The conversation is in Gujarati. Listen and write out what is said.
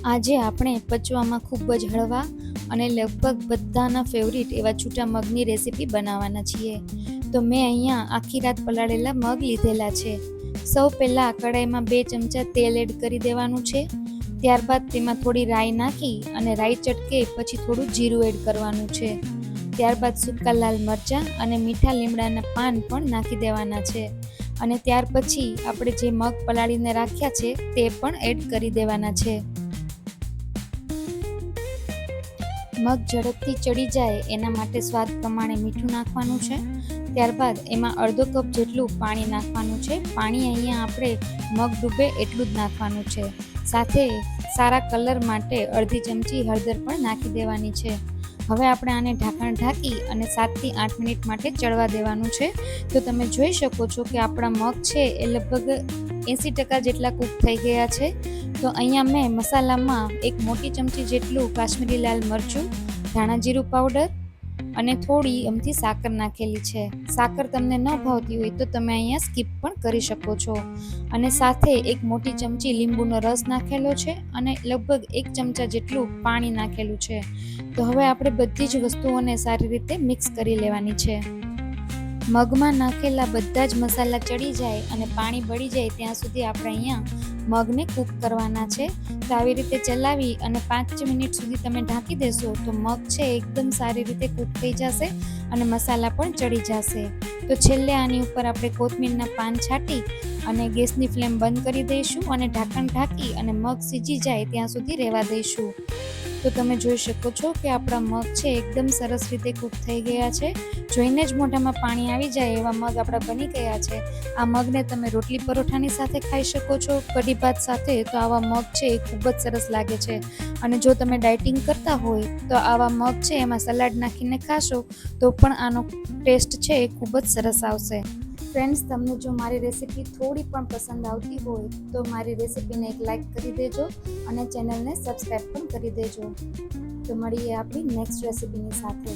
આજે આપણે પચવામાં ખૂબ જ હળવા અને લગભગ બધાના ફેવરિટ એવા છૂટા મગની રેસીપી બનાવવાના છીએ. તો મેં અહીંયા આખી રાત પલાળેલા મગ લીધેલા છે. સૌ પહેલાં કડાઈમાં 2 ચમચા તેલ એડ કરી દેવાનું છે. ત્યારબાદ તેમાં થોડી રાઈ નાખી અને રાઈ ચટકે પછી થોડું જીરું એડ કરવાનું છે. ત્યારબાદ સૂકા લાલ મરચાં અને મીઠા લીમડાના પાન પણ નાખી દેવાના છે. અને ત્યાર પછી આપણે જે મગ પલાળીને રાખ્યા છે તે પણ એડ કરી દેવાના છે. મગ ઝડપથી ચડી જાય એના માટે સ્વાદ પ્રમાણે મીઠું નાખવાનું છે. ત્યારબાદ એમાં અડધો કપ જેટલું પાણી નાખવાનું છે. પાણી અહીંયા આપણે મગ ડૂબે એટલું જ નાખવાનું છે. સાથે સારા કલર માટે અડધી ચમચી હળદર પણ નાખી દેવાની છે. હવે આપણે આને ઢાંકણ ઢાંકી અને 7 થી 8 મિનિટ માટે ચડવા દેવાનું છે. તો તમે જોઈ શકો છો કે આપણા મગ છે એ લગભગ 80% જેટલા કૂક થઈ ગયા છે. તો અહીંયા મેં મસાલામાં 1 મોટી ચમચી જેટલું કાશ્મીરી લાલ મરચું, ધાણા જીરું પાવડર અને થોડી અમથી સાકર નાખેલી છે. સાકર તમને ન ભાવતી હોય તો તમે અહીંયા સ્કીપ પણ કરી શકો છો. અને સાથે 1 મોટી ચમચી લીંબુનો રસ નાખેલો છે અને લગભગ 1 ચમચા જેટલું પાણી નાખેલું છે. તો હવે આપણે બધી જ વસ્તુઓને સારી રીતે મિક્સ કરી લેવાની છે. મગમાં નાખેલા બધા જ મસાલા ચડી જાય અને પાણી બળી જાય ત્યાં સુધી આપણે અહીંયા મગને કૂક કરવાના છે. તો આવી રીતે ચલાવી અને 5 મિનિટ સુધી તમે ઢાંકી દેશો તો મગ છે એકદમ સારી રીતે કૂક થઈ જશે અને મસાલા પણ ચડી જશે. તો છેલ્લે આની ઉપર આપણે કોથમીરના પાન છાંટી અને ગેસની ફ્લેમ બંધ કરી દઈશું અને ઢાંકણ ઢાંકી અને મગ સીજી જાય ત્યાં સુધી રહેવા દઈશું. તો તમે જોઈ શકો છો કે આપણા મગ છે એકદમ સરસ રીતે કૂક થઈ ગયા છે. જોઈને જ મોઢામાં પાણી આવી જાય એવા મગ આપણા બની ગયા છે. આ મગને તમે રોટલી પરોઠાની સાથે ખાઈ શકો છો, કઢી ભાત સાથે. તો આવા મગ છે એ ખૂબ જ સરસ લાગે છે. અને જો તમે ડાયટિંગ કરતા હોય તો આવા મગ છે એમાં સલાડ નાખીને ખાશો તો પણ આનો ટેસ્ટ છે એ ખૂબ જ સરસ આવશે. ફ્રેન્ડ્સ, તમને જો મારી રેસીપી થોડી પણ પસંદ આવતી હોય તો મારી રેસીપીને એક લાઈક કરી દેજો અને ચેનલને સબસ્ક્રાઈબ પણ કરી દેજો. તો મળીએ આપણી નેક્સ્ટ રેસીપીની સાથે.